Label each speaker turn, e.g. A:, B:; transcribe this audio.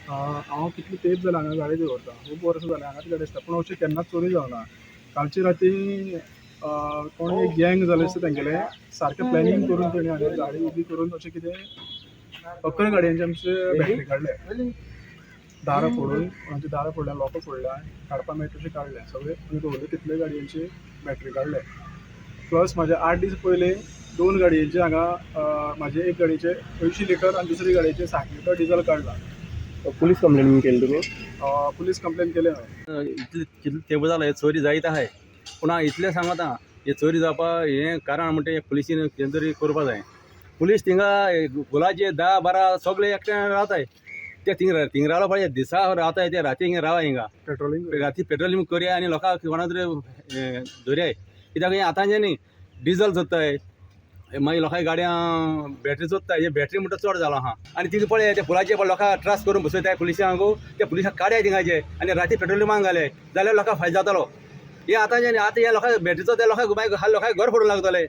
A: हांव कितले तेंप जालें हांगा गाडी दवरता, खूब वर्सां जालीं हांगाच गाडी आसता, पूण अशें केन्नाच चोरी जावना. कालची राती कोण एक गँग जाले दिसता तेंगेले, सारकें प्लॅनिंग करून तेणी हांगा गाडी उबी करून अशें कितें 11 गाडयांचे आमचे बॅटरी काडले. दारां फोडून कोणाची दारां फोडल्या, लॉकां फोडल्या, काडपा मेळटा तशें काडले सगळे, आनी दवरले तितले गाडयांची बॅटरी काडले. प्लस म्हाजे 8 दीस पयलीं 2 गाडयांचे हांगा म्हाजे एक गाडयेचे 80 लिटर आनी दुसरी गाडयेचे 60 लिटर डिझल काडला.
B: पुलीस कंप्लेंट केली तुम्ही?
A: पुलीस कंप्लेन केली हांवें.
C: कितले तेंप जाला हे चोरी जायत आहाय, पूण हांव इतलें सांगता हे चोरी जावपा हें कारण म्हणटा पुलिसीन कितें तरी करपा जाय. पुलीस थिंगा गुलाचे 10-12 सगळे एकठांय रावताय, ते थिंग रावला पाहिजे. दिसा रावताय ते राती हिंगा रावा, हिंगा
A: पेट्रोलिंग
C: राती पेट्रोलिंग करया आनी लोकांक कोणा तरी धरयाय. कित्याक हें आतांचें न्ही, डिझल चोत्ताय, मागीर लोकांच्या गाडयां बॅटरी चोत्ताय. हे बॅटरी म्हणटा चड जाला आहा. आनी तितू पळय ते पुलाचे लोकांक ट्रास करून बसयताय पुलिसांक, ते पुलिसांक काड्याय थिंगाचे आनी राती पेट्रोलिंगाक घाले जाल्यार लोकांक फायदो जातालो. हे आतांचें न्ही, आतां हे लोकांक बॅटरी चोत्ताय, लोकांक मागीर लोकांक घर फोडूंक लागतले.